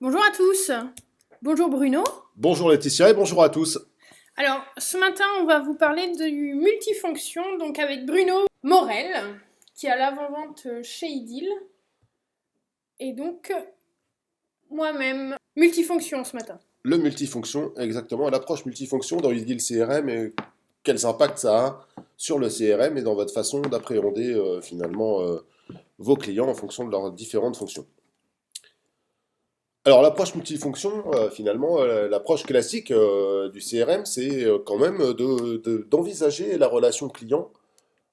Bonjour à tous. Bonjour Bruno. Bonjour Laetitia et bonjour à tous. Alors, ce matin, on va vous parler du multifonction, donc avec Bruno Morel, qui est à l'avant-vente chez Idil. Et donc, moi-même, multifonction ce matin. Le multifonction, exactement, l'approche multifonction dans Idil CRM et quels impacts ça a sur le CRM et dans votre façon d'appréhender vos clients en fonction de leurs différentes fonctions. Alors l'approche multifonction, l'approche classique du CRM, c'est quand même d'envisager la relation client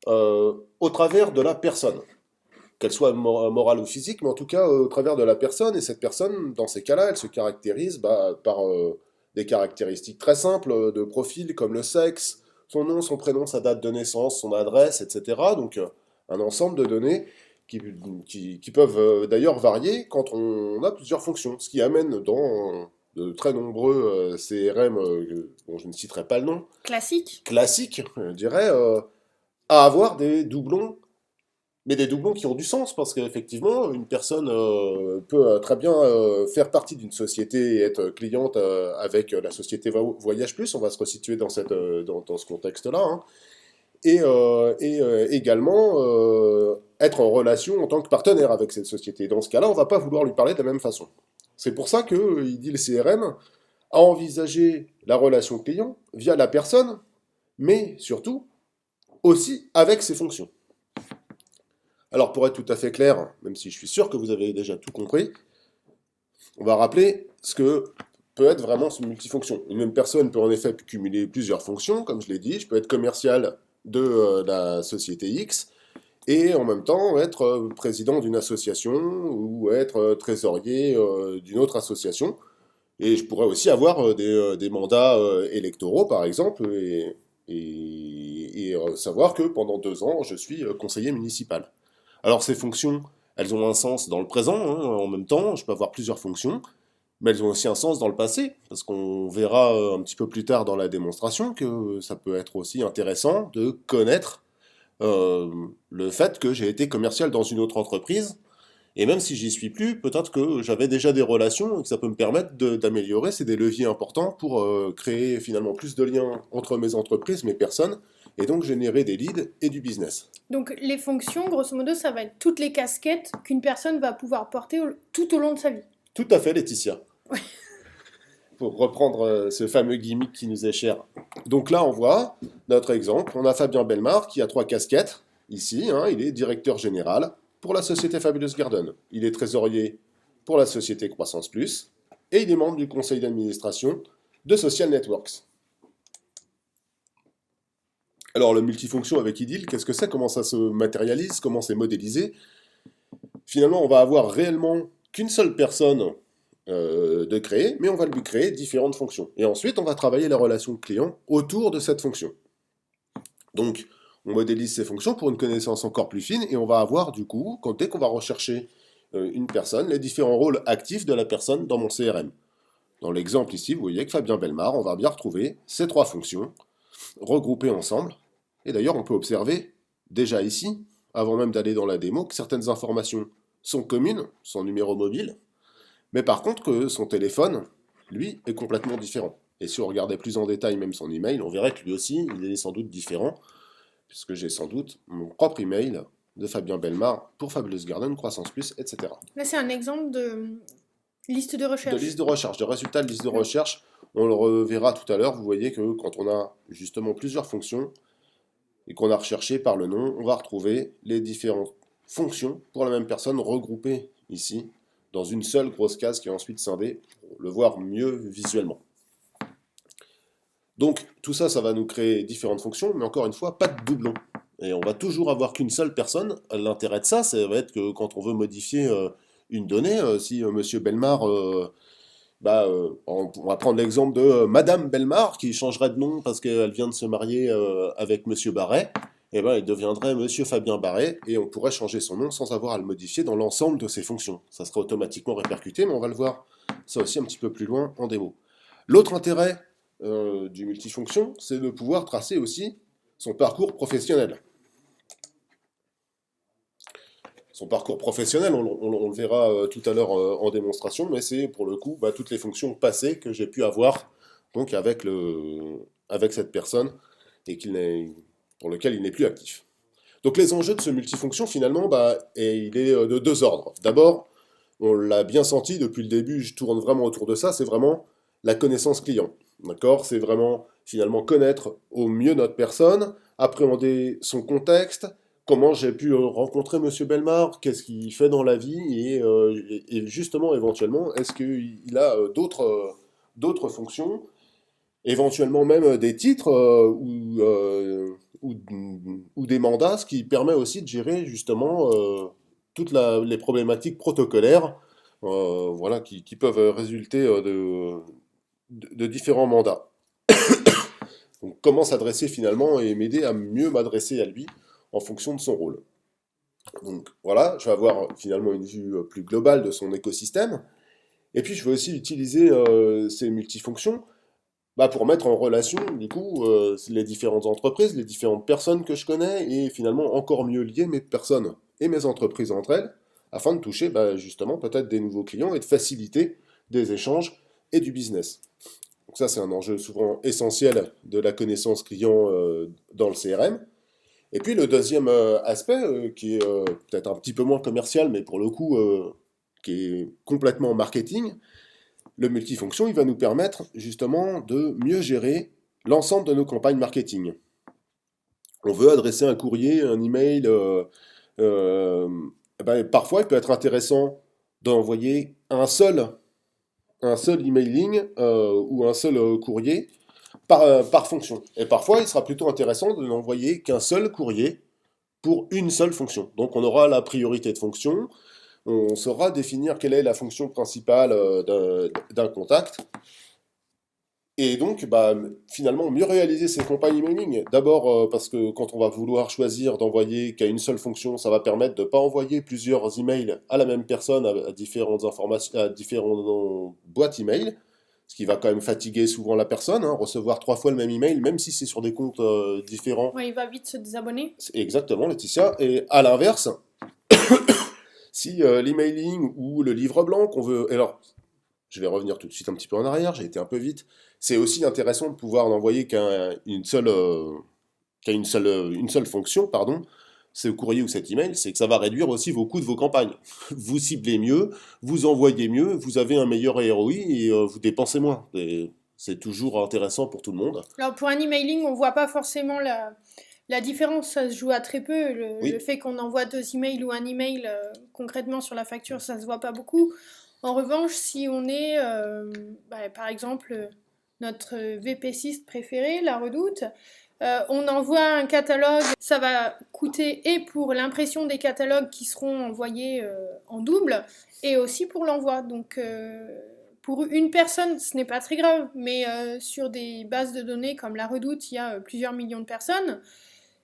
au travers de la personne. Qu'elle soit morale ou physique, mais en tout cas au travers de la personne. Et cette personne, dans ces cas-là, elle se caractérise par des caractéristiques très simples de profil, comme le sexe, son nom, son prénom, sa date de naissance, son adresse, etc. Donc un ensemble de données qui peuvent d'ailleurs varier quand on a plusieurs fonctions, ce qui amène dans de très nombreux CRM, dont je ne citerai pas le nom, Classique. classiques, je dirais, à avoir des doublons, mais des doublons qui ont du sens, parce qu'effectivement, une personne peut très bien faire partie d'une société et être cliente avec la société Voyage Plus, on va se resituer dans ce contexte-là, hein, et également être en relation en tant que partenaire avec cette société. Dans ce cas-là, on ne va pas vouloir lui parler de la même façon. C'est pour ça que il dit le CRM a envisagé la relation client via la personne, mais surtout aussi avec ses fonctions. Alors pour être tout à fait clair, même si je suis sûr que vous avez déjà tout compris, on va rappeler ce que peut être vraiment ce multifonction. Une même personne peut en effet cumuler plusieurs fonctions, comme je l'ai dit. Je peux être commercial de la société X et en même temps être président d'une association ou être trésorier d'une autre association. Et je pourrais aussi avoir des mandats électoraux, par exemple, et savoir que pendant 2 ans, je suis conseiller municipal. Alors ces fonctions, elles ont un sens dans le présent, hein, en même temps, je peux avoir plusieurs fonctions, mais elles ont aussi un sens dans le passé, parce qu'on verra un petit peu plus tard dans la démonstration que ça peut être aussi intéressant de connaître le fait que j'ai été commercial dans une autre entreprise, et même si j'y suis plus, peut-être que j'avais déjà des relations et que ça peut me permettre d'améliorer, c'est des leviers importants pour créer finalement plus de liens entre mes entreprises, mes personnes, et donc générer des leads et du business. Donc, les fonctions, grosso modo, ça va être toutes les casquettes qu'une personne va pouvoir porter tout au long de sa vie. Tout à fait, Laetitia. Pour reprendre ce fameux gimmick qui nous est cher. Donc là, on voit notre exemple. On a Fabien Belmar qui a 3 casquettes. Ici, hein, il est directeur général pour la société Fabulous Garden. Il est trésorier pour la société Croissance Plus. Et il est membre du conseil d'administration de Social Networks. Alors, le multifonction avec Idil, qu'est-ce que c'est? Comment ça se matérialise? Comment c'est modélisé? Finalement, on va avoir réellement qu'une seule personne de créer, mais on va lui créer différentes fonctions. Et ensuite, on va travailler la relation client autour de cette fonction. Donc, on modélise ces fonctions pour une connaissance encore plus fine, et on va avoir du coup, dès qu'on va rechercher une personne, les différents rôles actifs de la personne dans mon CRM. Dans l'exemple ici, vous voyez que Fabien Belmar, on va bien retrouver ces 3 fonctions regroupées ensemble. Et d'ailleurs, on peut observer déjà ici, avant même d'aller dans la démo, que certaines informations sont communes, son numéro mobile, mais par contre que son téléphone, lui, est complètement différent. Et si on regardait plus en détail même son email, on verrait que lui aussi, il est sans doute différent, puisque j'ai sans doute mon propre email de Fabien Belmar pour Fabulous Garden, Croissance Plus, etc. Là, c'est un exemple de liste de De recherche. liste de recherche, de résultats de liste de recherche, on le reverra tout à l'heure, vous voyez que quand on a justement plusieurs fonctions, et qu'on a recherché par le nom, on va retrouver les différentes fonctions pour la même personne regroupées ici, dans une seule grosse case qui est ensuite scindée pour le voir mieux visuellement. Donc tout ça, ça va nous créer différentes fonctions, mais encore une fois, pas de doublons. Et on va toujours avoir qu'une seule personne. L'intérêt de ça, ça va être que quand on veut modifier une donnée, si Monsieur Belmar, on va prendre l'exemple de Madame Belmar qui changerait de nom parce qu'elle vient de se marier avec Monsieur Barret, et ben, il deviendrait Monsieur Fabien Barret et on pourrait changer son nom sans avoir à le modifier dans l'ensemble de ses fonctions. Ça serait automatiquement répercuté, mais on va le voir ça aussi un petit peu plus loin en démo. L'autre intérêt du multifonction, c'est de pouvoir tracer aussi son parcours professionnel. son parcours professionnel, on le verra tout à l'heure en démonstration, mais c'est pour le coup toutes les fonctions passées que j'ai pu avoir donc avec cette personne et pour lequel il n'est plus actif. Donc les enjeux de ce multifonction finalement, il est de deux ordres. D'abord, on l'a bien senti depuis le début, je tourne vraiment autour de ça, c'est vraiment la connaissance client. D'accord? C'est vraiment finalement connaître au mieux notre personne, appréhender son contexte, comment j'ai pu rencontrer Monsieur Bellemare, qu'est-ce qu'il fait dans la vie, et justement, éventuellement, est-ce qu'il a d'autres fonctions, éventuellement même des titres ou des mandats, ce qui permet aussi de gérer justement toutes les problématiques protocolaires voilà, qui peuvent résulter de différents mandats. Donc comment s'adresser finalement et m'aider à mieux m'adresser à lui en fonction de son rôle. Donc voilà, je vais avoir finalement une vue plus globale de son écosystème. Et puis je vais aussi utiliser ces multifonctions pour mettre en relation du coup les différentes entreprises, les différentes personnes que je connais et finalement encore mieux lier mes personnes et mes entreprises entre elles afin de toucher justement peut-être des nouveaux clients et de faciliter des échanges et du business. Donc ça c'est un enjeu souvent essentiel de la connaissance client dans le CRM. Et puis le deuxième aspect, qui est peut-être un petit peu moins commercial, mais pour le coup qui est complètement marketing, le multifonction, il va nous permettre justement de mieux gérer l'ensemble de nos campagnes marketing. On veut adresser un courrier, un email, parfois il peut être intéressant d'envoyer un seul emailing ou un seul courrier par fonction. Et parfois, il sera plutôt intéressant de n'envoyer qu'un seul courrier pour une seule fonction. Donc on aura la priorité de fonction, on saura définir quelle est la fonction principale d'un contact, et donc finalement mieux réaliser ces campagnes emailing. D'abord parce que quand on va vouloir choisir d'envoyer qu'à une seule fonction, ça va permettre de ne pas envoyer plusieurs emails à la même personne, à différentes informations, à différentes boîtes email, ce qui va quand même fatiguer souvent la personne, recevoir 3 fois le même email, même si c'est sur des comptes différents. Ouais, il va vite se désabonner. Exactement, Laetitia. Et à l'inverse, si l'emailing ou le livre blanc qu'on veut... Alors, je vais revenir tout de suite un petit peu en arrière, j'ai été un peu vite. C'est aussi intéressant de pouvoir n'envoyer qu'une seule fonction, pardon, ce courrier ou cet email, c'est que ça va réduire aussi vos coûts de vos campagnes. Vous ciblez mieux, vous envoyez mieux, vous avez un meilleur ROI et vous dépensez moins. Et c'est toujours intéressant pour tout le monde. Alors pour un emailing, on voit pas forcément la différence, ça se joue à très peu. Oui. Le fait qu'on envoie 2 emails ou un email, concrètement sur la facture, ça se voit pas beaucoup. En revanche, si on est, par exemple, notre VP6 préféré, la Redoute, on envoie un catalogue, ça va coûter et pour l'impression des catalogues qui seront envoyés en double, et aussi pour l'envoi. Donc pour une personne, ce n'est pas très grave, mais sur des bases de données comme la Redoute, il y a plusieurs millions de personnes.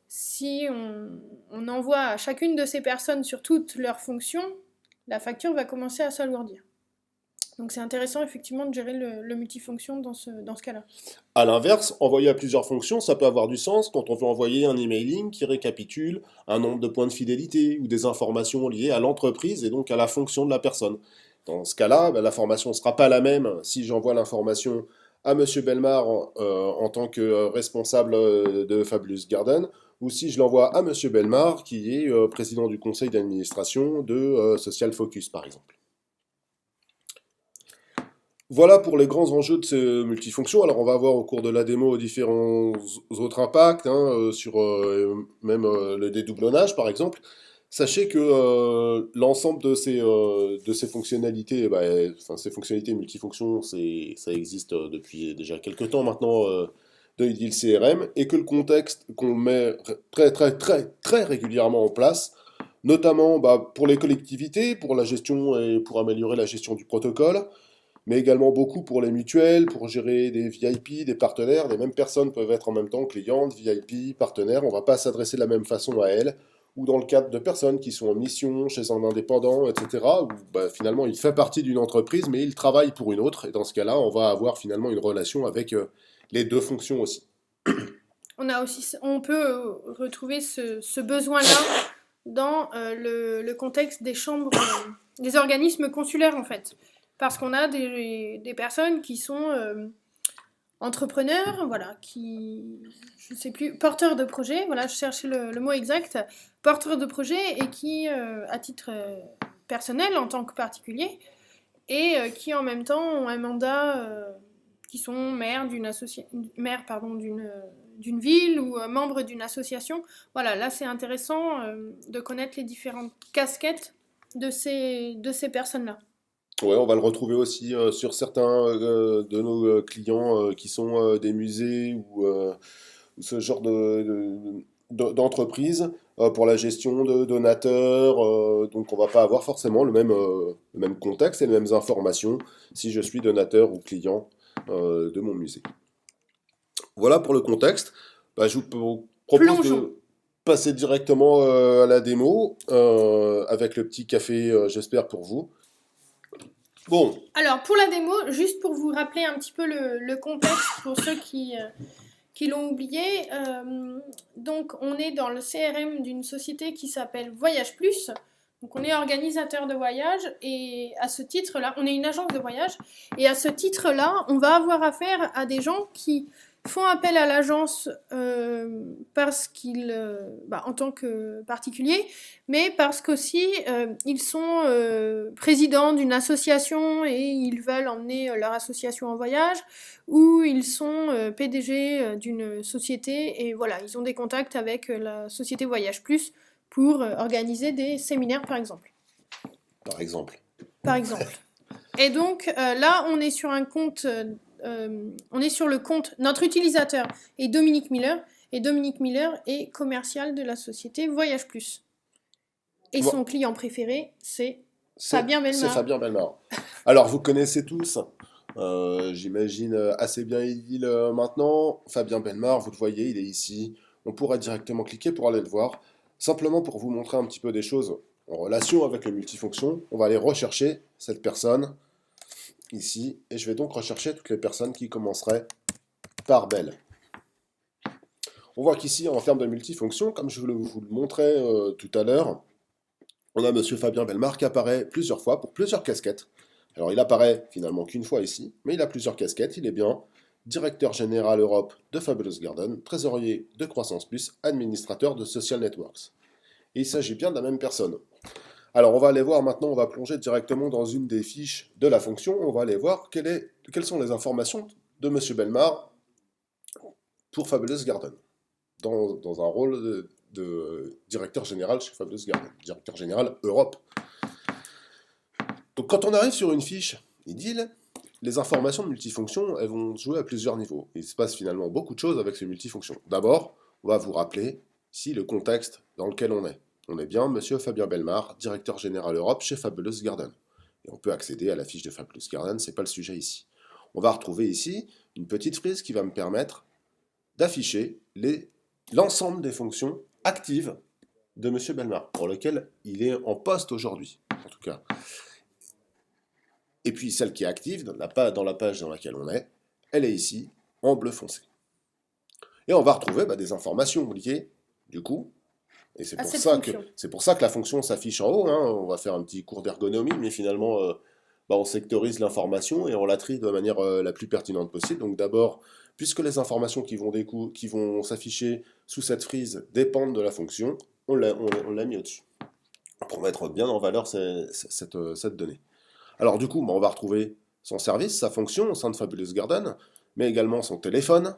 Si on envoie à chacune de ces personnes sur toutes leurs fonctions, la facture va commencer à s'alourdir. Donc c'est intéressant effectivement de gérer le multifonction dans ce cas-là. A l'inverse, envoyer à plusieurs fonctions, ça peut avoir du sens quand on veut envoyer un emailing qui récapitule un nombre de points de fidélité ou des informations liées à l'entreprise et donc à la fonction de la personne. Dans ce cas-là, l'information ne sera pas la même si j'envoie l'information à Monsieur Bellemare en tant que responsable de Fabulous Garden, ou si je l'envoie à Monsieur Bellemare qui est président du conseil d'administration de Social Focus par exemple. Voilà pour les grands enjeux de ces multifonctions. Alors on va voir au cours de la démo différents autres impacts, sur même le dédoublonnage par exemple. Sachez que l'ensemble de ces fonctionnalités, ces fonctionnalités multifonctions, ça existe depuis déjà quelques temps maintenant de IDIL CRM, et que le contexte qu'on met très très très très régulièrement en place, notamment pour les collectivités, pour la gestion et pour améliorer la gestion du protocole, mais également beaucoup pour les mutuelles, pour gérer des VIP, des partenaires. Les mêmes personnes peuvent être en même temps clientes, VIP, partenaires. On ne va pas s'adresser de la même façon à elles. Ou dans le cadre de personnes qui sont en mission chez un indépendant, etc., où finalement il fait partie d'une entreprise, mais il travaille pour une autre. Et dans ce cas-là, on va avoir finalement une relation avec les deux fonctions aussi. On peut retrouver ce besoin-là dans le contexte des chambres, des organismes consulaires en fait. Parce qu'on a des personnes qui sont entrepreneurs, voilà, je ne sais plus, porteurs de projets, voilà, je cherchais le mot exact, porteurs de projets et qui, à titre personnel, en tant que particulier, et qui en même temps ont un mandat, qui sont d'une ville ou membres d'une association. Voilà, là c'est intéressant de connaître les différentes casquettes de ces personnes-là. Ouais, on va le retrouver aussi sur certains de nos clients qui sont des musées ou ce genre d'entreprise pour la gestion de donateurs. Donc on va pas avoir forcément le même contexte et les mêmes informations si je suis donateur ou client de mon musée. Voilà pour le contexte. Bah, je vous propose Plongeons. de passer directement à la démo avec le petit café, j'espère pour vous. Bon, Alors, pour la démo, juste pour vous rappeler un petit peu le contexte pour ceux qui l'ont oublié, donc on est dans le CRM d'une société qui s'appelle Voyage Plus. Donc on est organisateur de voyage et à ce titre-là, on est une agence de voyage et à ce titre-là, on va avoir affaire à des gens qui font appel à l'agence parce qu'ils, en tant que particuliers, mais parce qu'aussi ils sont présidents d'une association et ils veulent emmener leur association en voyage, ou ils sont PDG d'une société et voilà, ils ont des contacts avec la société Voyage Plus pour organiser des séminaires par exemple. par exemple. Par exemple. Et donc là, on est sur un compte, on est sur le compte, notre utilisateur est Dominique Miller, et Dominique Miller est commercial de la société Voyage Plus. Et Bon, son client préféré, c'est c'est Fabien c'est Bellemare. Fabien Bellemare. Alors, vous connaissez tous, j'imagine assez bien Idil maintenant. Fabien Bellemare, vous le voyez, il est ici. On pourra directement cliquer pour aller le voir. Simplement pour vous montrer un petit peu des choses en relation avec le multifonction, on va aller rechercher cette personne ici. Et je vais donc rechercher toutes les personnes qui commenceraient par Belle. On voit qu'ici, en termes de multifonction, comme je vous le montrais tout à l'heure, on a Monsieur Fabien Bellemare qui apparaît plusieurs fois pour plusieurs casquettes. Alors il apparaît finalement qu'une fois ici, mais il a plusieurs casquettes. Il est bien directeur général Europe de Fabulous Garden, trésorier de Croissance Plus, administrateur de Social Networks. Et il s'agit bien de la même personne. Alors on va aller voir maintenant, on va plonger directement dans une des fiches de la fonction. On va aller voir quelles sont les informations de Monsieur Bellemare pour Fabulous Garden, dans un rôle de directeur général chez Fabulous Garden, directeur général Europe. Donc quand on arrive sur une fiche IDIL, les informations de multifonction, elles vont jouer à plusieurs niveaux. Il se passe finalement beaucoup de choses avec ces multifonctions. D'abord, on va vous rappeler ici le contexte dans lequel on est. On est bien Monsieur Fabien Bellemare, directeur général Europe chez Fabulous Garden. Et on peut accéder à la fiche de Fabulous Garden, c'est pas le sujet ici. On va retrouver ici une petite frise qui va me permettre d'afficher l'ensemble des fonctions actives de Monsieur Bellemare, pour lequel il est en poste aujourd'hui, en tout cas. Et puis celle qui est active, dans la page dans laquelle on est, elle est ici, en bleu foncé. Et on va retrouver des informations liées, du coup, et c'est pour ça que la fonction s'affiche en haut. Hein. On va faire un petit cours d'ergonomie, mais finalement, on sectorise l'information et on la trie de la manière la plus pertinente possible. Donc d'abord, puisque les informations qui vont s'afficher sous cette frise dépendent de la fonction, on l'a mis au-dessus, pour mettre bien en valeur cette donnée. Alors du coup, on va retrouver son service, sa fonction au sein de Fabulous Garden, mais également son téléphone,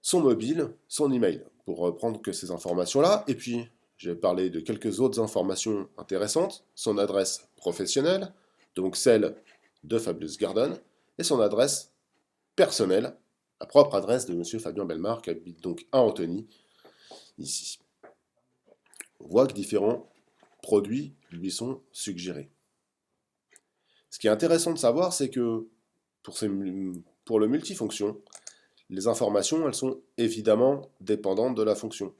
son mobile, son email, pour reprendre que ces informations-là. Et puis, je vais parler de quelques autres informations intéressantes, son adresse professionnelle, donc celle de Fabulous Garden, et son adresse personnelle, la propre adresse de Monsieur Fabien Bellemare, qui habite donc à Antony, ici. On voit que différents produits lui sont suggérés. Ce qui est intéressant de savoir, c'est que pour le multifonction, les informations, elles sont évidemment dépendantes de la fonction.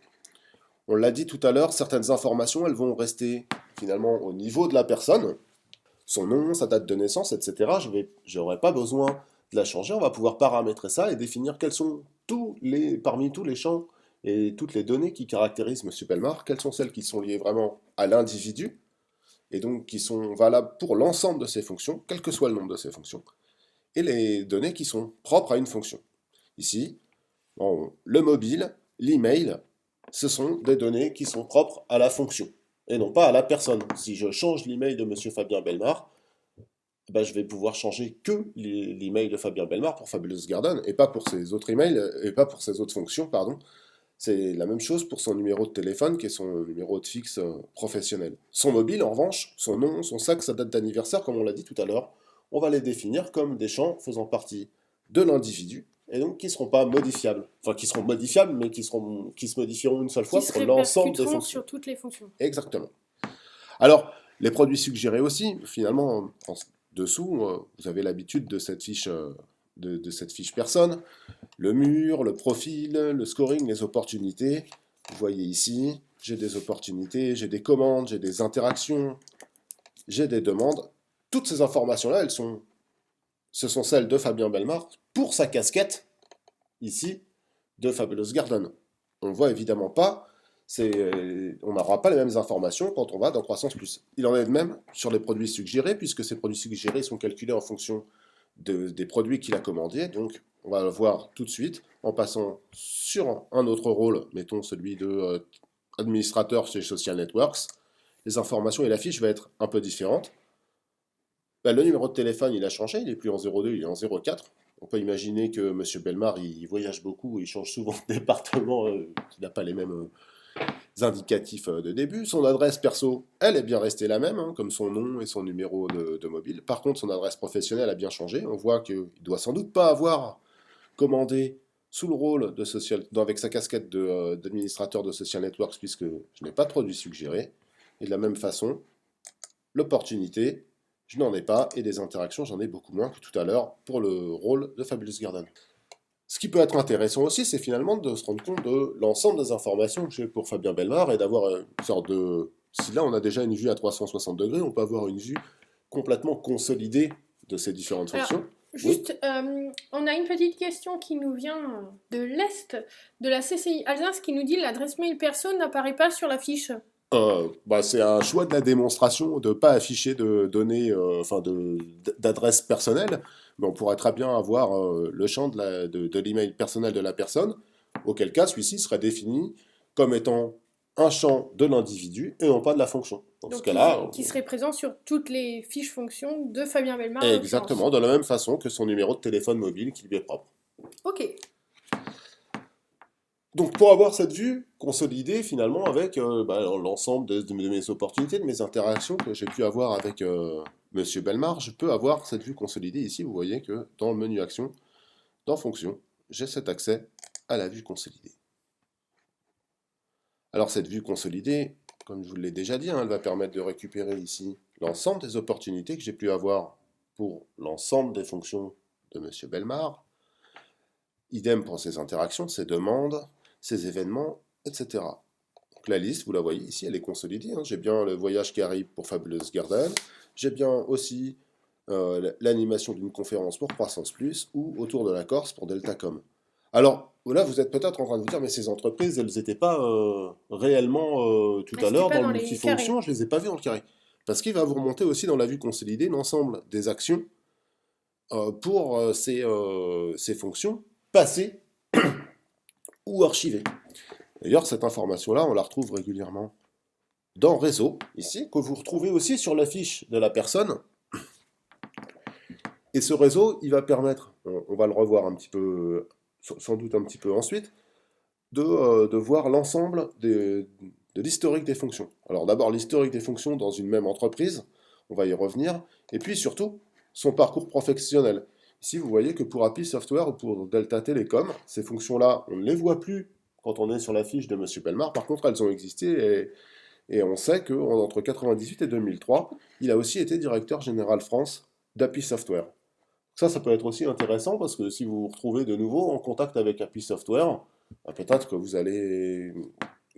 On l'a dit tout à l'heure, certaines informations, elles vont rester finalement au niveau de la personne, son nom, sa date de naissance, etc. Je n'aurai pas besoin de la changer, on va pouvoir paramétrer ça et définir quels sont parmi tous les champs et toutes les données qui caractérisent M. Bellemare, quelles sont celles qui sont liées vraiment à l'individu, et donc qui sont valables pour l'ensemble de ses fonctions, quel que soit le nombre de ses fonctions, et les données qui sont propres à une fonction. Ici, le mobile, l'email, ce sont des données qui sont propres à la fonction, et non pas à la personne. Si je change l'email de M. Fabien Bellemare, ben, je vais pouvoir changer que l'email de Fabien Bellemare pour Fabulous Garden, et pas pour ses autres emails, et pas pour ses autres fonctions, pardon. C'est la même chose pour son numéro de téléphone, qui est son numéro de fixe professionnel. Son mobile, en revanche, son nom, son sexe, sa date d'anniversaire, comme on l'a dit tout à l'heure, on va les définir comme des champs faisant partie de l'individu, et donc qui ne seront pas modifiables. Enfin, qui seront modifiables, mais qui se modifieront une seule fois pour l'ensemble des fonctions. Sur toutes les fonctions. Exactement. Alors, les produits suggérés aussi, finalement, en dessous, vous avez l'habitude de cette fiche, de cette fiche personne. Le mur, le profil, le scoring, les opportunités. Vous voyez ici, j'ai des opportunités, j'ai des commandes, j'ai des interactions, j'ai des demandes. Toutes ces informations-là, ce sont celles de Fabien Bellemare pour sa casquette, ici, de Fabulous Garden. On ne voit évidemment pas, on n'aura pas les mêmes informations quand on va dans Croissance Plus. Il en est de même sur les produits suggérés, puisque ces produits suggérés sont calculés en fonction des produits qu'il a commandés. Donc, on va le voir tout de suite en passant sur un autre rôle, mettons celui de administrateur chez Social Networks. Les informations et la fiche vont être un peu différentes. Ben, le numéro de téléphone, il a changé, il n'est plus en 02, il est en 04. On peut imaginer que M. Bellemare, il voyage beaucoup, il change souvent de département, il n'a pas les mêmes indicatifs de début. Son adresse perso, elle est bien restée la même, hein, comme son nom et son numéro de mobile. Par contre, son adresse professionnelle a bien changé. On voit qu'il ne doit sans doute pas avoir commandé sous le rôle avec sa casquette d'administrateur de Social Networks, puisque je n'ai pas de produit suggéré. Et de la même façon, l'opportunité, je n'en ai pas, et des interactions, j'en ai beaucoup moins que tout à l'heure pour le rôle de Fabulous Garden. Ce qui peut être intéressant aussi, c'est finalement de se rendre compte de l'ensemble des informations que j'ai pour Fabien Bellemare et d'avoir une sorte de... Si là on a déjà une vue à 360 degrés, on peut avoir une vue complètement consolidée de ces différentes fonctions. Juste, oui. On a une petite question qui nous vient de l'Est, de la CCI Alsace, qui nous dit l'adresse mail perso n'apparaît pas sur la fiche. C'est un choix de la démonstration de ne pas afficher de données, d'adresse personnelle, mais on pourrait très bien avoir le champ de l'email personnel de la personne, auquel cas celui-ci serait défini comme étant un champ de l'individu et non pas de la fonction. Dans ce cas-là, qui serait présent sur toutes les fiches fonctions de Fabien Bellemare. Exactement, de la même façon que son numéro de téléphone mobile qui lui est propre. Ok. Donc pour avoir cette vue consolidée finalement avec l'ensemble de mes opportunités, de mes interactions que j'ai pu avoir avec M. Bellemare, je peux avoir cette vue consolidée ici. Vous voyez que dans le menu Action, dans Fonction, j'ai cet accès à la vue consolidée. Alors cette vue consolidée, comme je vous l'ai déjà dit, elle va permettre de récupérer ici l'ensemble des opportunités que j'ai pu avoir pour l'ensemble des fonctions de M. Bellemare. Idem pour ses interactions, ses demandes, ces événements, etc. Donc la liste, vous la voyez ici, elle est consolidée. J'ai bien le voyage qui arrive pour Fabulous Garden, j'ai bien aussi l'animation d'une conférence pour Croissance Plus ou autour de la Corse pour Deltacom. Alors là, vous êtes peut-être en train de vous dire, mais ces entreprises, elles n'étaient pas réellement tout à l'heure dans le multifonction, je ne les ai pas vues en carré. Parce qu'il va vous remonter aussi dans la vue consolidée l'ensemble des actions pour ces fonctions passées ou archivées. D'ailleurs, cette information-là, on la retrouve régulièrement dans Réseau, ici, que vous retrouvez aussi sur la fiche de la personne. Et ce réseau, il va permettre, on va le revoir un petit peu, sans doute un petit peu ensuite, de voir l'ensemble de l'historique des fonctions. Alors d'abord, l'historique des fonctions dans une même entreprise, on va y revenir, et puis surtout, son parcours professionnel. Ici, vous voyez que pour Happy Software ou pour Delta Telecom, ces fonctions-là, on ne les voit plus quand on est sur la fiche de M. Bellemare. Par contre, elles ont existé et on sait qu'entre 1998 et 2003, il a aussi été directeur général France d'Happy Software. Ça peut être aussi intéressant parce que si vous vous retrouvez de nouveau en contact avec Happy Software, peut-être que vous allez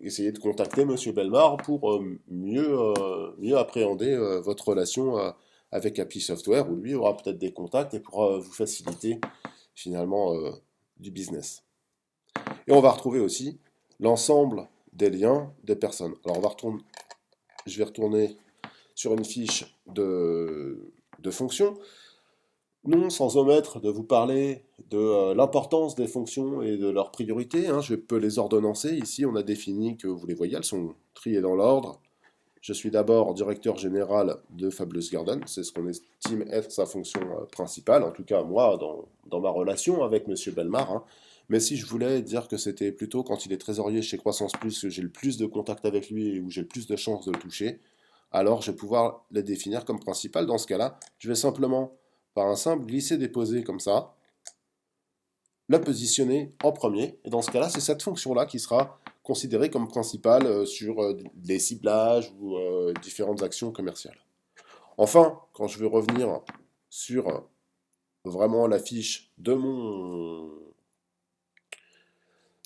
essayer de contacter M. Bellemare pour mieux appréhender votre relation avec Happy Software, où lui aura peut-être des contacts et pourra vous faciliter finalement du business. Et on va retrouver aussi l'ensemble des liens des personnes. Alors je vais retourner sur une fiche de fonctions. Non, sans omettre de vous parler de l'importance des fonctions et de leur priorité, hein, je peux les ordonnancer. Ici, on a défini que, vous les voyez, elles sont triées dans l'ordre. Je suis d'abord directeur général de Fabulous Garden, c'est ce qu'on estime être sa fonction principale, en tout cas moi, dans ma relation avec Monsieur Belmar. Hein. Mais si je voulais dire que c'était plutôt quand il est trésorier chez Croissance Plus que j'ai le plus de contact avec lui et où j'ai le plus de chances de le toucher, alors je vais pouvoir les définir comme principales. Dans ce cas-là, je vais simplement, par un simple glisser-déposer comme ça, la positionner en premier. Et dans ce cas-là, c'est cette fonction-là qui sera considérée comme principale sur les ciblages ou différentes actions commerciales. Enfin, quand je veux revenir sur vraiment la fiche de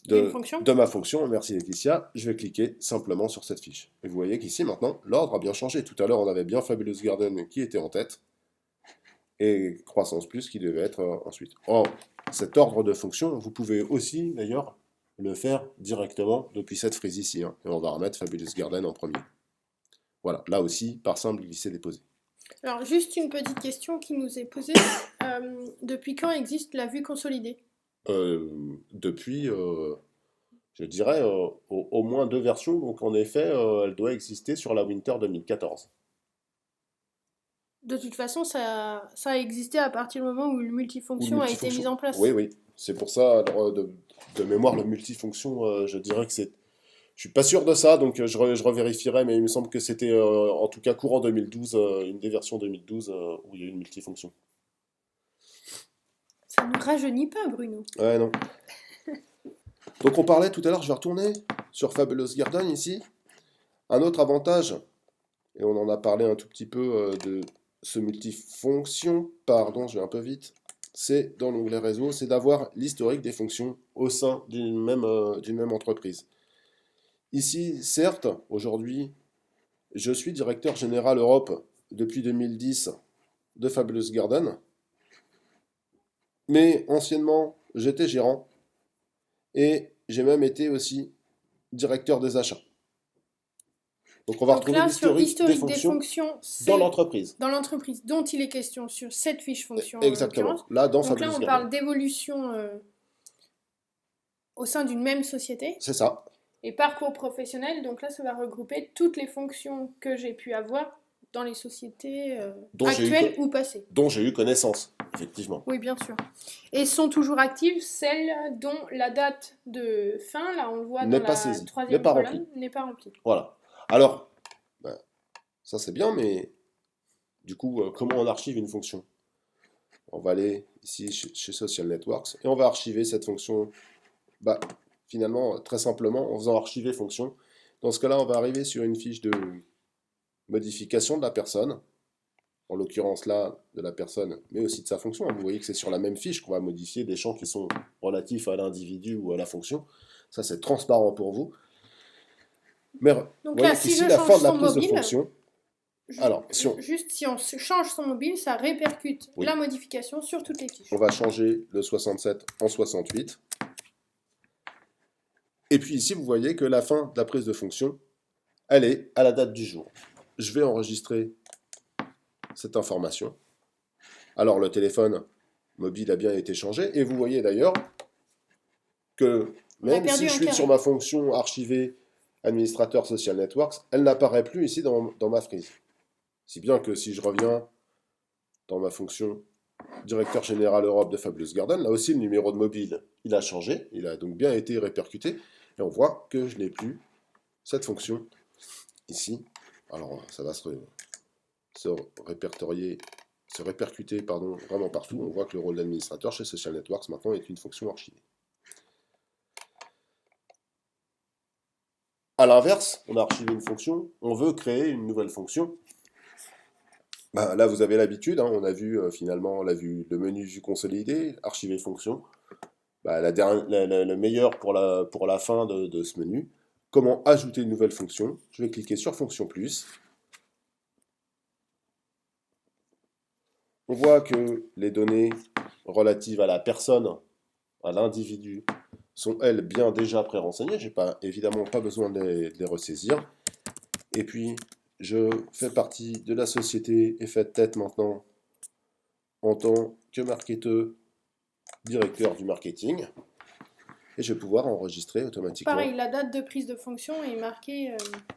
de ma fonction, merci Laetitia, je vais cliquer simplement sur cette fiche. Et vous voyez qu'ici, maintenant, l'ordre a bien changé. Tout à l'heure, on avait bien Fabulous Garden qui était en tête, et Croissance Plus qui devait être ensuite. Or, cet ordre de fonction, vous pouvez aussi, d'ailleurs, le faire directement depuis cette frise ici. Hein, et on va remettre Fabulous Garden en premier. Voilà, là aussi, par simple glisser-déposer. Alors, juste une petite question qui nous est posée. Depuis quand existe la vue consolidée? Depuis, je dirais, au moins 2 versions. Donc, en effet, elle doit exister sur la Winter 2014. De toute façon, ça a existé à partir du moment où le multifonction a été mis en place. Oui, oui. C'est pour ça, alors, de mémoire, le multifonction, je dirais que c'est... Je suis pas sûr de ça, donc je revérifierai, mais il me semble que c'était en tout cas courant 2012, une des versions 2012 où il y a eu une multifonction. Ça ne rajeunit pas, Bruno. Ouais, non. Donc on parlait tout à l'heure, je vais retourner sur Fabulous Garden ici. Un autre avantage, et on en a parlé un tout petit peu de ce multifonction, pardon, je vais un peu vite, c'est dans l'onglet réseau, c'est d'avoir l'historique des fonctions au sein d'une même entreprise. Ici, certes, aujourd'hui, je suis directeur général Europe depuis 2010 de Fabulous Garden, mais anciennement, j'étais gérant et j'ai même été aussi directeur des achats. Donc on va retrouver l'historique des fonctions dans l'entreprise. Dans l'entreprise dont il est question sur cette fiche fonction. Exactement. Là, dans donc là, on parle d'évolution au sein d'une même société. C'est ça. Et parcours professionnel, donc là, ça va regrouper toutes les fonctions que j'ai pu avoir dans les sociétés actuelles ou passées. Dont j'ai eu connaissance, effectivement. Oui, bien sûr. Et sont toujours actives celles dont la date de fin, là on le voit dans la troisième colonne, n'est pas remplie. Voilà. Alors, ben, ça c'est bien, mais du coup, comment on archive une fonction? On va aller ici chez Social Networks et on va archiver cette fonction, bah, finalement, très simplement, en faisant archiver fonction. Dans ce cas-là, on va arriver sur une fiche de modification de la personne, en l'occurrence là, de la personne, mais aussi de sa fonction. Vous voyez que c'est sur la même fiche qu'on va modifier des champs qui sont relatifs à l'individu ou à la fonction. Ça, c'est transparent pour vous. Mais donc là, si je change son mobile, juste si on change son mobile, ça répercute la modification sur toutes les fiches. On va changer le 67 en 68. Et puis ici, vous voyez que la fin de la prise de fonction, elle est à la date du jour. Je vais enregistrer cette information. Alors, le téléphone mobile a bien été changé. Et vous voyez d'ailleurs que même si je suis sur ma fonction archivée administrateur Social Networks, elle n'apparaît plus ici dans ma frise. Si bien que si je reviens dans ma fonction directeur général Europe de Fabulous Garden, là aussi le numéro de mobile, il a changé, il a donc bien été répercuté, et on voit que je n'ai plus cette fonction ici. Alors ça va se répercuter vraiment partout. On voit que le rôle d'administrateur chez Social Networks maintenant est une fonction archivée. A l'inverse, on a archivé une fonction, on veut créer une nouvelle fonction. Ben, là, vous avez l'habitude, hein, on a vu finalement le menu vue consolidée, archiver fonction. Ben, le meilleur pour la fin de ce menu. Comment ajouter une nouvelle fonction? Je vais cliquer sur fonction plus. On voit que les données relatives à la personne, à l'individu, sont, elles, bien déjà pré-renseignées. J'ai pas, évidemment pas besoin de les ressaisir. Et puis, je fais partie de la société et faites tête maintenant en tant que marketeur, directeur du marketing. Et je vais pouvoir enregistrer automatiquement. Pareil, la date de prise de fonction est marquée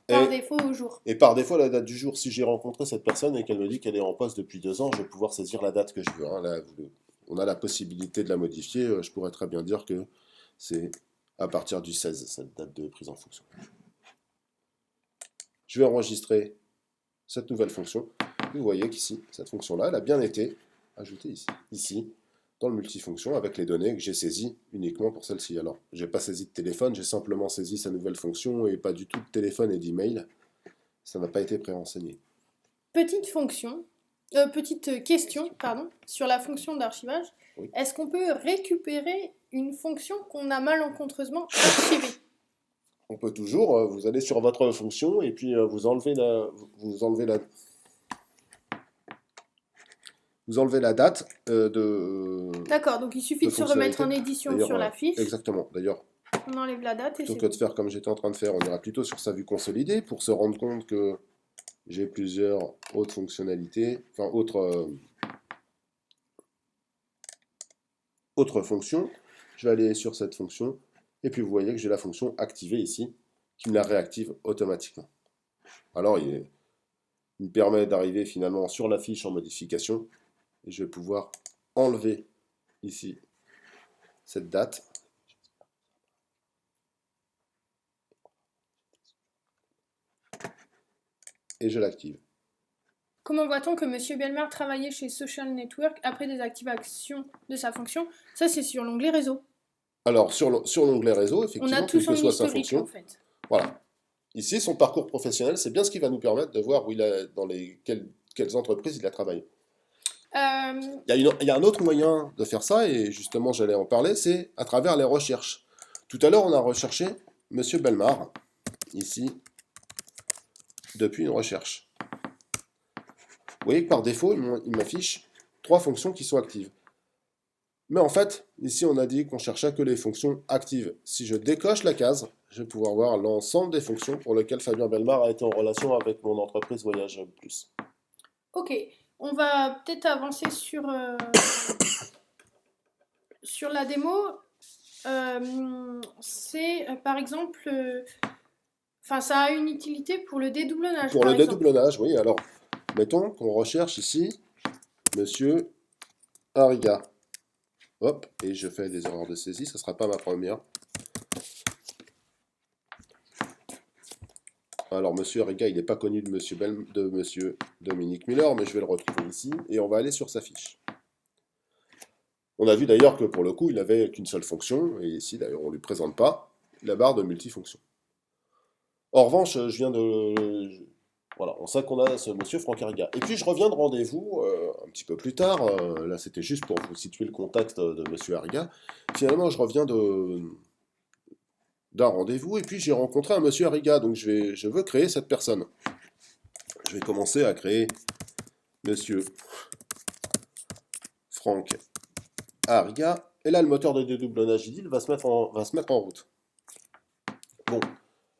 par défaut au jour. Et par défaut, la date du jour, si j'ai rencontré cette personne et qu'elle me dit qu'elle est en poste depuis 2 ans, je vais pouvoir saisir la date que je veux. Hein. Là, on a la possibilité de la modifier. Je pourrais très bien dire que c'est à partir du 16, cette date de prise en fonction. Je vais enregistrer cette nouvelle fonction. Vous voyez qu'ici, cette fonction-là, elle a bien été ajoutée ici, dans le multifonction, avec les données que j'ai saisies uniquement pour celle-ci. Alors, je n'ai pas saisi de téléphone, j'ai simplement saisi sa nouvelle fonction et pas du tout de téléphone et d'email. Ça n'a pas été prérenseigné. Petite question, pardon, sur la fonction d'archivage. Oui. Est-ce qu'on peut récupérer une fonction qu'on a malencontreusement archivée? On peut toujours, vous allez sur votre fonction et puis vous enlevez la date de... D'accord, donc il suffit de se remettre en édition sur la fiche. Exactement, d'ailleurs. On enlève la date et plutôt que de faire comme j'étais en train de faire, on ira plutôt sur sa vue consolidée pour se rendre compte que j'ai plusieurs autres fonctionnalités, enfin autres fonctions. Je vais aller sur cette fonction et puis vous voyez que j'ai la fonction activée ici qui me la réactive automatiquement. Alors il me permet d'arriver finalement sur la fiche en modification et je vais pouvoir enlever ici cette date. Et je l'active. Comment voit-on que M. Bellemare travaillait chez Social Network après désactivation de sa fonction? Ça, c'est sur l'onglet réseau. Alors, sur l'onglet réseau, effectivement, on a tout quelle que soit sa historique, fonction, en fait. Voilà. Ici, son parcours professionnel, c'est bien ce qui va nous permettre de voir où quelles entreprises il a travaillé. Il y a un autre moyen de faire ça, et justement, j'allais en parler, c'est à travers les recherches. Tout à l'heure, on a recherché M. Bellemare, ici, depuis une recherche. Vous voyez que par défaut, il m'affiche 3 fonctions qui sont actives. Mais en fait, ici, on a dit qu'on cherchait que les fonctions actives. Si je décoche la case, je vais pouvoir voir l'ensemble des fonctions pour lesquelles Fabien Bellemare a été en relation avec mon entreprise Voyage Plus. Ok, on va peut-être avancer sur la démo. C'est par exemple, ça a une utilité pour le dédoublonnage. Pour le dédoublonnage, oui. Alors, mettons qu'on recherche ici Monsieur Arriga. Hop, et je fais des erreurs de saisie, ça ne sera pas ma première. Alors, Monsieur Arriga, il n'est pas connu de Monsieur Dominique Miller, mais je vais le retrouver ici, et on va aller sur sa fiche. On a vu d'ailleurs que pour le coup, il n'avait qu'une seule fonction, et ici d'ailleurs on ne lui présente pas la barre de multifonction. En revanche, je viens de... Voilà, on sait qu'on a ce monsieur Franck Arriga. Et puis je reviens de rendez-vous un petit peu plus tard, là c'était juste pour vous situer le contexte de monsieur Arriga. Finalement, je reviens d'un rendez-vous, et puis j'ai rencontré un monsieur Arriga, donc je veux créer cette personne. Je vais commencer à créer monsieur Franck Arriga, et là le moteur de dédoublonnage IDIL va se mettre en route. Bon,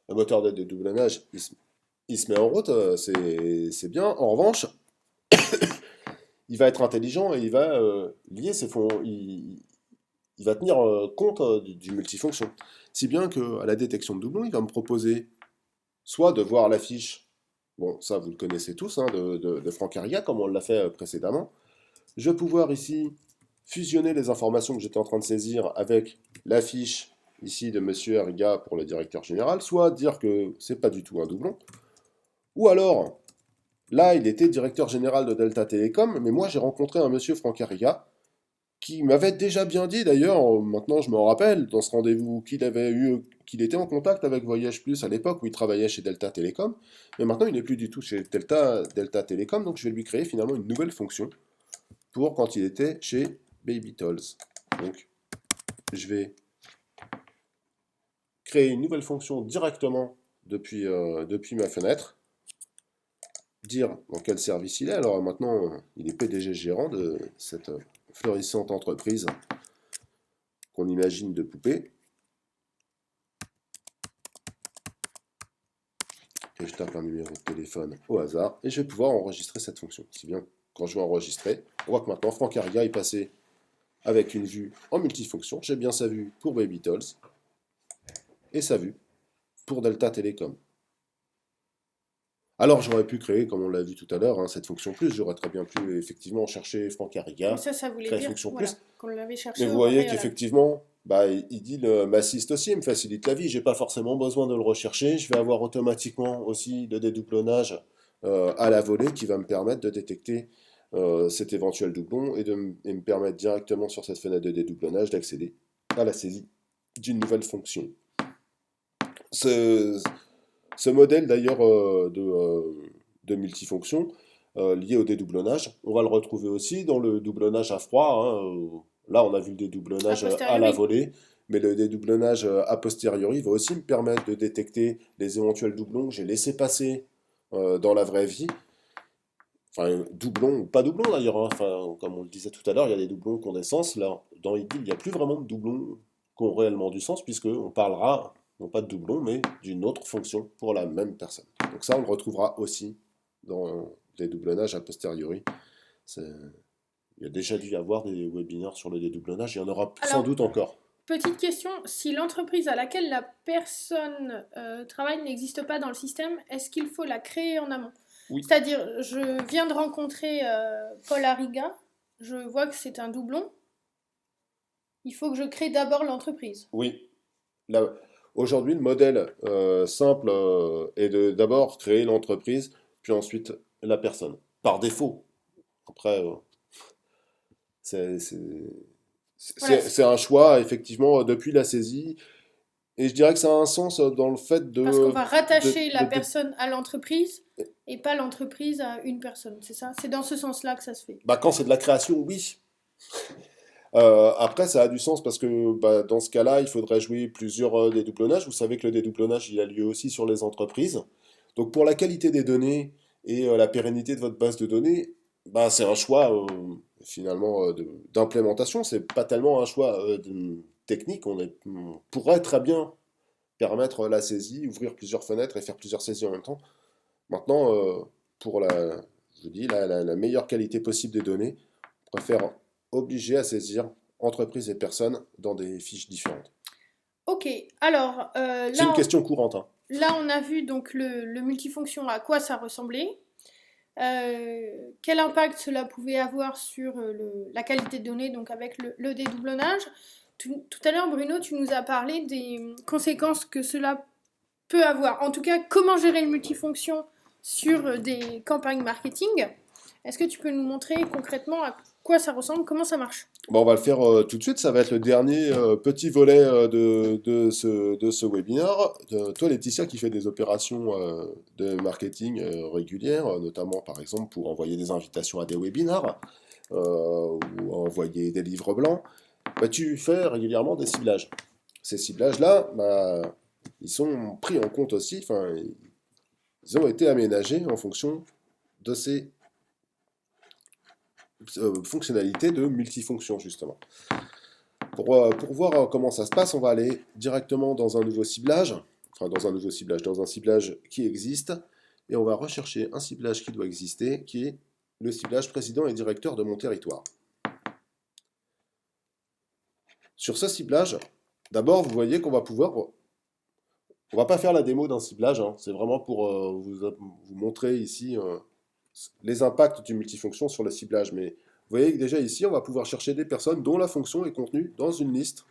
le moteur de dédoublonnage, il se met en route, c'est bien. En revanche, il va être intelligent et il va lier ses fonds. Il va tenir compte du multifonction. Si bien qu'à la détection de doublons, il va me proposer soit de voir la fiche, bon, ça vous le connaissez tous, hein, de Franck Arriga, comme on l'a fait précédemment. Je vais pouvoir ici fusionner les informations que j'étais en train de saisir avec la fiche ici de Monsieur Arriga pour le directeur général, soit dire que c'est pas du tout un doublon. Ou alors, là, il était directeur général de Delta Telecom, mais moi, j'ai rencontré un monsieur Franck Arriga qui m'avait déjà bien dit, d'ailleurs, maintenant je me rappelle, dans ce rendez-vous, qu'il était en contact avec Voyage Plus à l'époque où il travaillait chez Delta Telecom, mais maintenant, il n'est plus du tout chez Delta Telecom, donc je vais lui créer finalement une nouvelle fonction pour quand il était chez Baby Tolls. Donc, je vais créer une nouvelle fonction directement depuis ma fenêtre, dire dans quel service il est. Alors maintenant, il est PDG gérant de cette florissante entreprise qu'on imagine de poupée. tape un numéro de téléphone au hasard et je vais pouvoir enregistrer cette fonction. Si bien, quand je vais enregistrer, on voit que maintenant Franck Ariga est passé avec une vue en multifonction. J'ai bien sa vue pour Baby Dolls et sa vue pour Delta Telecom. Alors j'aurais pu créer, comme on l'a vu tout à l'heure, cette fonction plus. J'aurais très bien pu effectivement chercher Franck Ariga, Ça voulait créer dire fonction voilà, plus. qu'on l'avait cherché Mais au vous voyez préalable. qu'effectivement, Idil m'assiste aussi, il me facilite la vie. J'ai pas forcément besoin de le rechercher. Je vais avoir automatiquement aussi le dédoublonnage à la volée qui va me permettre de détecter cet éventuel doublon et me permettre directement sur cette fenêtre de dédoublonnage d'accéder à la saisie d'une nouvelle fonction. Ce modèle d'ailleurs de multifonction lié au dédoublonnage, on va le retrouver aussi dans le doublonnage à froid. Là, on a vu le dédoublonnage à la volée, mais le dédoublonnage a posteriori va aussi me permettre de détecter les éventuels doublons que j'ai laissés passer dans la vraie vie. Enfin, doublons ou pas doublons d'ailleurs. Enfin, comme on le disait tout à l'heure, il y a des doublons qui ont des sens. Là, dans Idil, il n'y a plus vraiment de doublons qui ont réellement du sens, puisqu'on parlera non pas de doublon, mais d'une autre fonction pour la même personne. Donc ça, on le retrouvera aussi dans les doublonnages a posteriori. Il y a déjà dû y avoir des webinaires sur le dédoublonnage, il y en aura sans doute encore. Petite question, si l'entreprise à laquelle la personne travaille n'existe pas dans le système, est-ce qu'il faut la créer en amont? Oui. C'est-à-dire, je viens de rencontrer Paul Ariga, je vois que c'est un doublon, il faut que je crée d'abord l'entreprise. Oui. Aujourd'hui, le modèle simple est de d'abord créer l'entreprise, puis ensuite la personne. Par défaut. Après, c'est un choix, effectivement, depuis la saisie. Et je dirais que ça a un sens dans le fait de... Parce qu'on va rattacher la personne à l'entreprise et pas l'entreprise à une personne, c'est ça? C'est dans ce sens-là que ça se fait. Quand c'est de la création, oui. Après, ça a du sens parce que dans ce cas-là, il faudrait jouer plusieurs dédoublonnages. Vous savez que le dédoublonnage, il a lieu aussi sur les entreprises. Donc pour la qualité des données et la pérennité de votre base de données, c'est un choix finalement d'implémentation. C'est pas tellement un choix technique. On pourrait très bien permettre la saisie, ouvrir plusieurs fenêtres et faire plusieurs saisies en même temps. Maintenant, pour la meilleure qualité possible des données, on préfère obligé à saisir entreprises et personnes dans des fiches différentes. Ok, alors... c'est une question courante. Là, on a vu donc le multifonction, à quoi ça ressemblait, quel impact cela pouvait avoir sur la qualité de données, donc avec le dédoublonnage. Tout à l'heure, Bruno, tu nous as parlé des conséquences que cela peut avoir. En tout cas, comment gérer le multifonction sur des campagnes marketing. Est-ce que tu peux nous montrer concrètement à quoi ça ressemble, comment ça marche? On va le faire tout de suite, ça va être le dernier petit volet de ce webinaire. Toi, Laetitia, qui fait des opérations de marketing régulières, notamment par exemple pour envoyer des invitations à des webinaires ou envoyer des livres blancs, tu fais régulièrement des ciblages. Ces ciblages-là, ils sont pris en compte aussi, ils ont été aménagés en fonction de ces fonctionnalités de multifonction, justement. Pour voir comment ça se passe, on va aller directement dans un nouveau ciblage, dans un ciblage qui existe, et on va rechercher un ciblage qui doit exister, qui est le ciblage président et directeur de mon territoire. Sur ce ciblage, d'abord, vous voyez qu'on va pouvoir... On va pas faire la démo d'un ciblage, c'est vraiment pour vous montrer ici les impacts du multifonction sur le ciblage. Mais vous voyez que déjà ici, on va pouvoir chercher des personnes dont la fonction est contenue dans une liste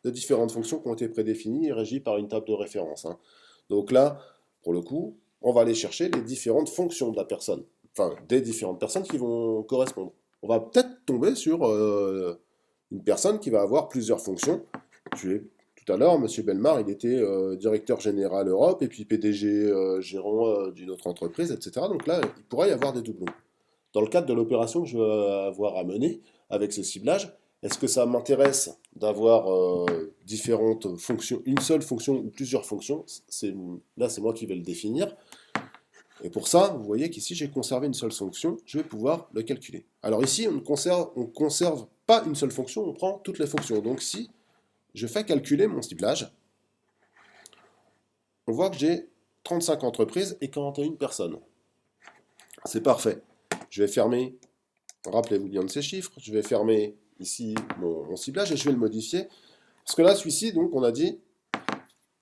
de différentes fonctions qui ont été prédéfinies et régies par une table de référence. Donc là, pour le coup, on va aller chercher les différentes fonctions de la personne, des différentes personnes qui vont correspondre. On va peut-être tomber sur une personne qui va avoir plusieurs fonctions. Tout à l'heure, M. Belmar, il était directeur général Europe et puis PDG gérant d'une autre entreprise, etc. Donc là, il pourrait y avoir des doublons. Dans le cadre de l'opération que je vais avoir à mener avec ce ciblage, est-ce que ça m'intéresse d'avoir différentes fonctions, une seule fonction ou plusieurs fonctions? Là, c'est moi qui vais le définir. Et pour ça, vous voyez qu'ici, j'ai conservé une seule fonction, je vais pouvoir le calculer. Alors ici, on ne conserve pas une seule fonction, on prend toutes les fonctions. Donc si je fais calculer mon ciblage, on voit que j'ai 35 entreprises et 41 personnes. C'est parfait. Je vais fermer, rappelez-vous bien de ces chiffres, je vais fermer ici mon ciblage et je vais le modifier. Parce que là, celui-ci, donc, on a dit,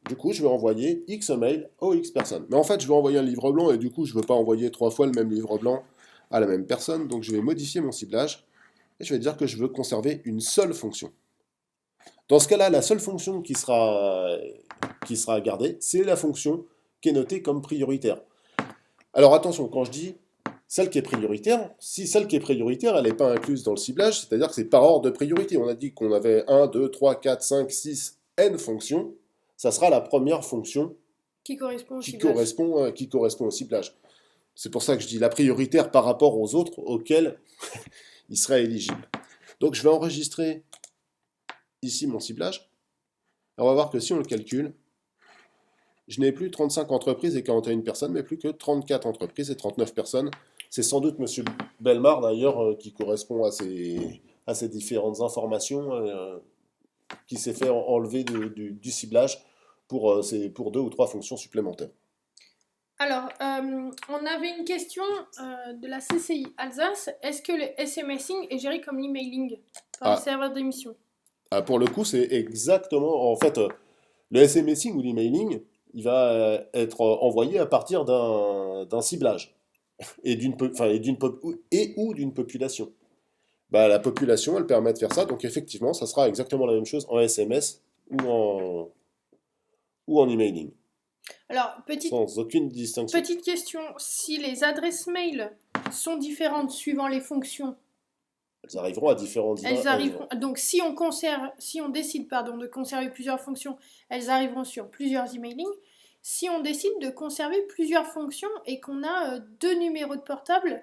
du coup, je vais envoyer X mail aux X personnes. Mais en fait, je vais envoyer un livre blanc et du coup, je ne veux pas envoyer 3 fois le même livre blanc à la même personne. Donc, je vais modifier mon ciblage et je vais dire que je veux conserver une seule fonction. Dans ce cas-là, la seule fonction qui sera gardée, c'est la fonction qui est notée comme prioritaire. Alors attention, quand je dis celle qui est prioritaire, si celle qui est prioritaire, elle n'est pas incluse dans le ciblage, c'est-à-dire que c'est par ordre de priorité. On a dit qu'on avait 1, 2, 3, 4, 5, 6, n fonctions. Ça sera la première fonction Qui correspond au qui ciblage. correspond au ciblage. C'est pour ça que je dis la prioritaire par rapport aux autres auxquels il serait éligible. Donc je vais enregistrer ici mon ciblage. Et on va voir que si on le calcule, je n'ai plus 35 entreprises et 41 personnes, mais plus que 34 entreprises et 39 personnes. C'est sans doute M. Belmar, d'ailleurs, qui correspond à ces différentes informations, qui s'est fait enlever du ciblage pour 2 ou 3 fonctions supplémentaires. Alors, on avait une question de la CCI Alsace. Est-ce que le SMSing est géré comme l'emailing par les serveurs d'émission? Pour le coup, c'est exactement... En fait, le SMSing ou l'emailing, il va être envoyé à partir d'un ciblage et d'une population. La population, elle permet de faire ça, donc effectivement, ça sera exactement la même chose en SMS ou en emailing. Alors, sans aucune distinction. Petite question, si les adresses mail sont différentes suivant les fonctions, elles arriveront à différentes... Donc si on décide de conserver plusieurs fonctions, elles arriveront sur plusieurs emailing. Si on décide de conserver plusieurs fonctions et qu'on a 2 numéros de portable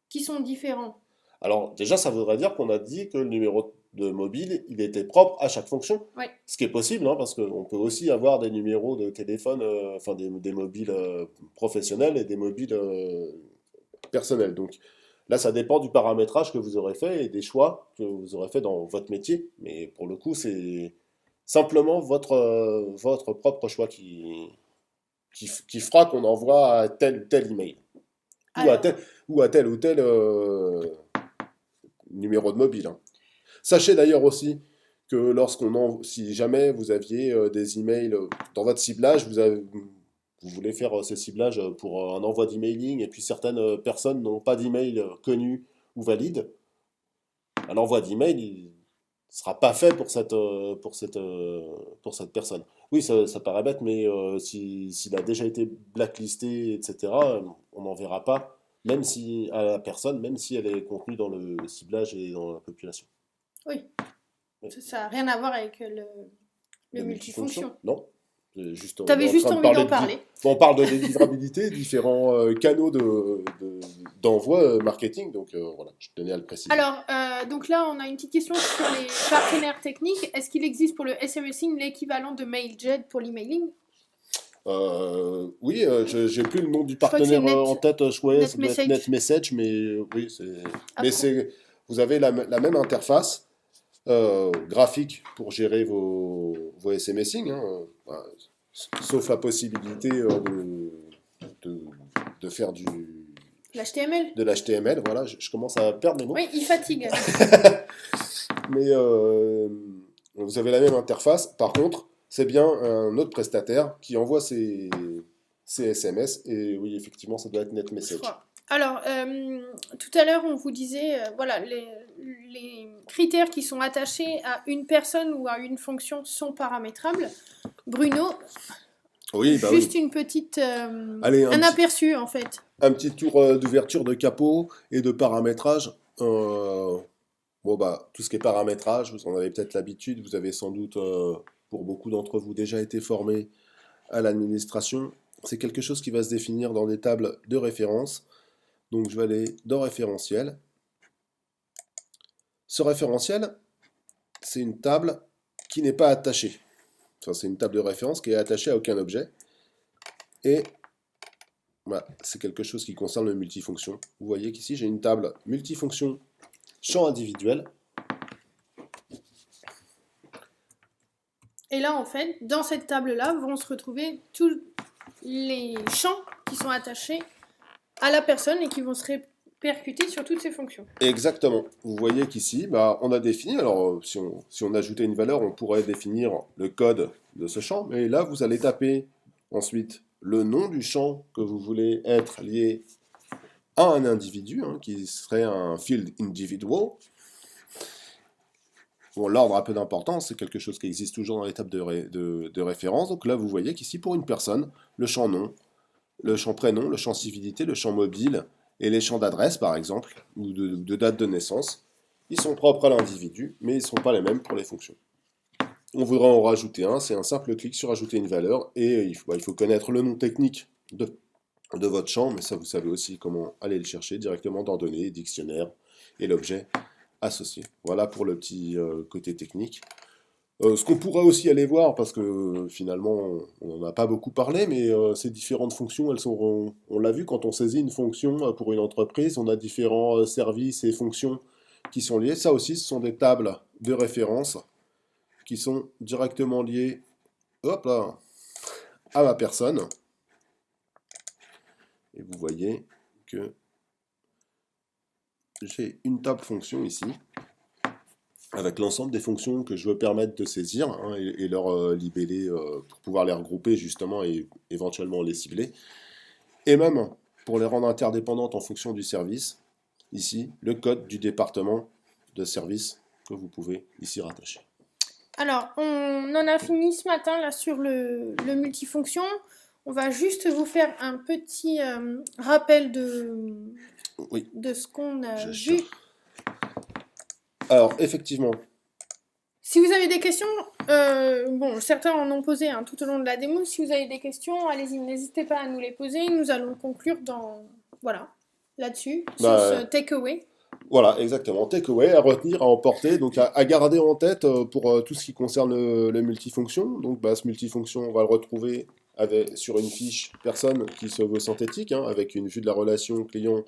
qui sont différents. Alors déjà, ça voudrait dire qu'on a dit que le numéro de mobile, il était propre à chaque fonction. Ouais. Ce qui est possible, hein, parce qu'on peut aussi avoir des numéros de téléphone, des mobiles professionnels et des mobiles personnels. Donc là, ça dépend du paramétrage que vous aurez fait et des choix que vous aurez fait dans votre métier. Mais pour le coup, c'est simplement votre propre choix qui fera qu'on envoie à tel ou tel email. Ou à tel numéro de mobile. Hein. Sachez d'ailleurs aussi que si jamais vous aviez des emails dans votre ciblage, vous voulez faire ce ciblage pour un envoi d'emailing et puis certaines personnes n'ont pas d'email connu ou valide, l'envoi d'email ne sera pas fait pour cette personne. Oui, ça paraît bête, mais s'il a déjà été blacklisté, etc., on n'en verra pas, même si à la personne, même si elle est contenue dans le ciblage et dans la population. Oui. Ça n'a rien à voir avec le multifonction. Non. Tu avais juste envie d'en parler. On parle de délivrabilité, différents canaux d'envoi marketing, donc voilà, je tenais à le préciser. Alors, donc là, on a une petite question sur les partenaires techniques. Est-ce qu'il existe pour le SMSing l'équivalent de MailJet pour l'emailing? Oui, j'ai plus le nom du partenaire en tête, NetMessage, mais oui, vous avez la même interface graphique pour gérer vos SMSing, hein, sauf la possibilité de faire de l'HTML, voilà, je commence à perdre mes mots. Oui, il fatigue. Mais vous avez la même interface, par contre, c'est bien un autre prestataire qui envoie ses SMS, et oui, effectivement, ça doit être NetMessage. Alors, tout à l'heure, on vous disait, voilà, les critères qui sont attachés à une personne ou à une fonction sont paramétrables. Bruno, juste une petite... un aperçu, en fait. Un petit tour d'ouverture de capot et de paramétrage. Tout ce qui est paramétrage, vous en avez peut-être l'habitude, vous avez sans doute, pour beaucoup d'entre vous, déjà été formé à l'administration. C'est quelque chose qui va se définir dans des tables de référence. Donc je vais aller dans référentiel. Ce référentiel, c'est une table qui n'est pas attachée. Enfin, c'est une table de référence qui est attachée à aucun objet. Et voilà, c'est quelque chose qui concerne le multifonction. Vous voyez qu'ici, j'ai une table multifonction champ individuel. Et là, en fait, dans cette table-là, vont se retrouver tous les champs qui sont attachés à la personne et qui vont se répercuter sur toutes ces fonctions. Exactement. Vous voyez qu'ici, on a défini, alors si on ajoutait une valeur, on pourrait définir le code de ce champ, mais là, vous allez taper ensuite le nom du champ que vous voulez être lié à un individu, qui serait un field individual. Bon, l'ordre a peu d'importance, c'est quelque chose qui existe toujours dans l'étape de référence. Donc là, vous voyez qu'ici, pour une personne, le champ nom, le champ prénom, le champ civilité, le champ mobile et les champs d'adresse, par exemple, ou de date de naissance, ils sont propres à l'individu, mais ils ne sont pas les mêmes pour les fonctions. On voudra en rajouter un, c'est un simple clic sur ajouter une valeur, et il faut connaître le nom technique de votre champ, mais ça, vous savez aussi comment aller le chercher directement dans données, dictionnaire et l'objet associé. Voilà pour le petit côté technique. Ce qu'on pourrait aussi aller voir, parce que finalement on n'en a pas beaucoup parlé, mais ces différentes fonctions, on l'a vu quand on saisit une fonction pour une entreprise, on a différents services et fonctions qui sont liés. Ça aussi, ce sont des tables de référence qui sont directement liées, hop là, à ma personne. Et vous voyez que j'ai une table fonction ici, avec l'ensemble des fonctions que je veux permettre de saisir, et leur libeller pour pouvoir les regrouper justement et éventuellement les cibler. Et même pour les rendre interdépendantes en fonction du service, ici, le code du département de service que vous pouvez ici rattacher. Alors, on en a fini ce matin là sur le multifonction. On va juste vous faire un petit rappel de ce qu'on a vu. Alors, effectivement. Si vous avez des questions, bon, certains en ont posé tout au long de la démo. Si vous avez des questions, allez-y, n'hésitez pas à nous les poser. Nous allons conclure là-dessus, sur ce takeaway. Voilà, exactement. Takeaway à retenir, à emporter, donc à garder en tête pour tout ce qui concerne le multifonction. Donc, ce multifonction, on va le retrouver sur une fiche personne qui se veut synthétique, avec une vue de la relation client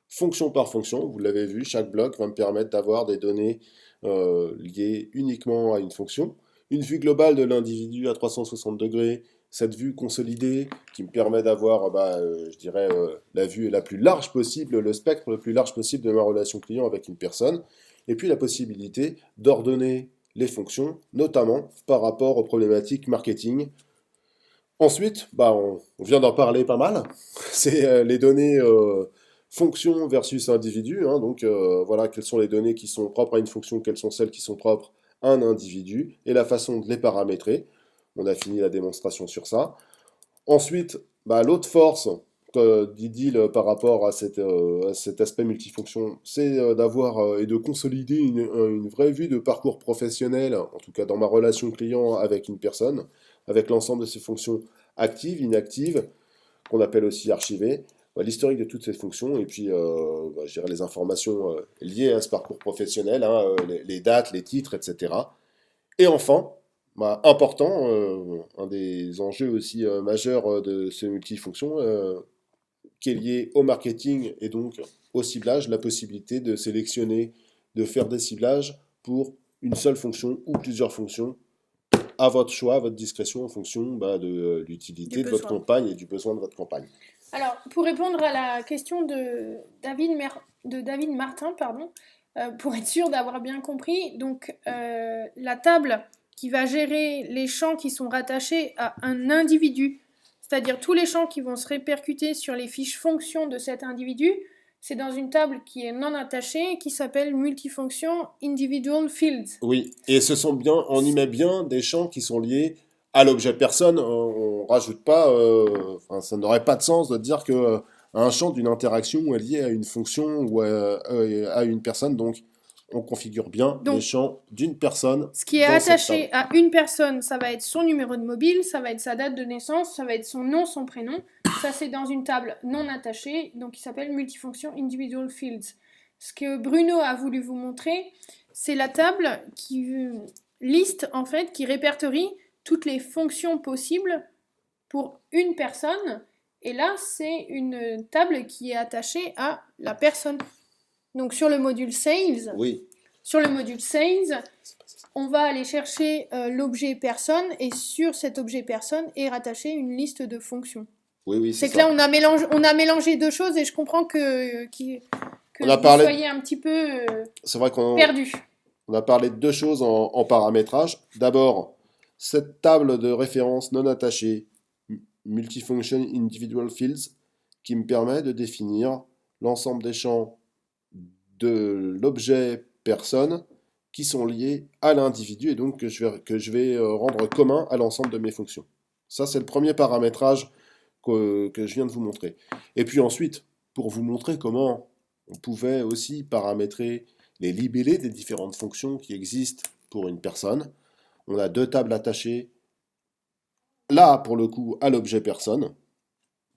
fonction par fonction. Vous l'avez vu, chaque bloc va me permettre d'avoir des données liées uniquement à une fonction. Une vue globale de l'individu à 360 degrés, cette vue consolidée qui me permet d'avoir, je dirais, la vue la plus large possible, le spectre le plus large possible de ma relation client avec une personne. Et puis la possibilité d'ordonner les fonctions, notamment par rapport aux problématiques marketing. Ensuite, on vient d'en parler pas mal, c'est les données fonction versus individu, donc voilà, quelles sont les données qui sont propres à une fonction, quelles sont celles qui sont propres à un individu, et la façon de les paramétrer. On a fini la démonstration sur ça. Ensuite, l'autre force d'IDIL par rapport à cet aspect multifonction, c'est d'avoir et de consolider une vraie vue de parcours professionnel, en tout cas dans ma relation client avec une personne, avec l'ensemble de ces fonctions actives, inactives, qu'on appelle aussi archivées, l'historique de toutes ces fonctions, et puis je dirais les informations liées à ce parcours professionnel, les dates, les titres, etc. Et enfin, important, un des enjeux aussi majeurs de ce multifonction, qui est lié au marketing et donc au ciblage, la possibilité de sélectionner, de faire des ciblages pour une seule fonction ou plusieurs fonctions, à votre choix, à votre discrétion, en fonction de l'utilité de votre campagne et du besoin de votre campagne. Alors, pour répondre à la question de David Martin, pour être sûr d'avoir bien compris, donc la table qui va gérer les champs qui sont rattachés à un individu, c'est-à-dire tous les champs qui vont se répercuter sur les fiches fonctions de cet individu, c'est dans une table qui est non attachée, qui s'appelle multifonction individual fields. Oui, et on y met bien des champs qui sont liés à l'objet personne. On rajoute pas, ça n'aurait pas de sens de dire que un champ d'une interaction est lié à une fonction ou à une personne, donc on configure bien les champs d'une personne. Ce qui est attaché à une personne, ça va être son numéro de mobile, ça va être sa date de naissance, ça va être son nom, son prénom. Ça, c'est dans une table non attachée, donc qui s'appelle multifonction individual fields. Ce que Bruno a voulu vous montrer, c'est la table qui liste, en fait, qui répertorie toutes les fonctions possibles pour une personne. Et là, c'est une table qui est attachée à la personne. Donc sur le module Sales, oui. sur le module Sales, on va aller chercher l'objet personne, et sur cet objet personne est rattachée une liste de fonctions. Oui, C'est que ça. là, on a mélangé deux choses, et je comprends que On a vous parlé- soyez un petit peu C'est vrai qu'on perdu. on a parlé de deux choses en paramétrage. D'abord, cette table de référence non attachée, Multifunction Individual Fields, qui me permet de définir l'ensemble des champs de l'objet personne qui sont liés à l'individu et donc que je vais rendre commun à l'ensemble de mes fonctions. Ça, c'est le premier paramétrage que je viens de vous montrer. Et puis ensuite, pour vous montrer comment on pouvait aussi paramétrer les libellés des différentes fonctions qui existent pour une personne, on a deux tables attachées, là pour le coup à l'objet personne,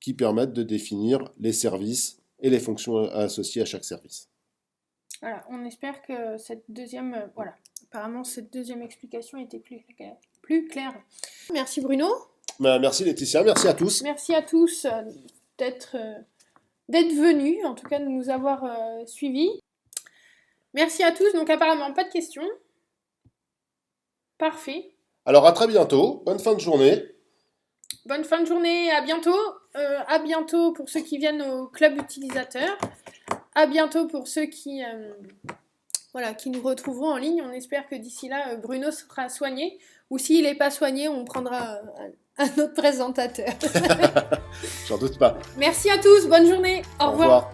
qui permettent de définir les services et les fonctions associées à chaque service. Voilà, on espère que cette deuxième, apparemment cette deuxième explication était plus claire. Merci Bruno. Merci Laetitia, merci à tous. Merci à tous d'être venus, en tout cas de nous avoir suivis. Merci à tous, donc apparemment pas de questions. Parfait. Alors à très bientôt, bonne fin de journée. Bonne fin de journée, à bientôt. À bientôt pour ceux qui viennent au club utilisateur. À bientôt pour ceux qui nous retrouveront en ligne. On espère que d'ici là, Bruno sera soigné. Ou s'il n'est pas soigné, on prendra un autre présentateur. J'en doute pas. Merci à tous, bonne journée. Au revoir.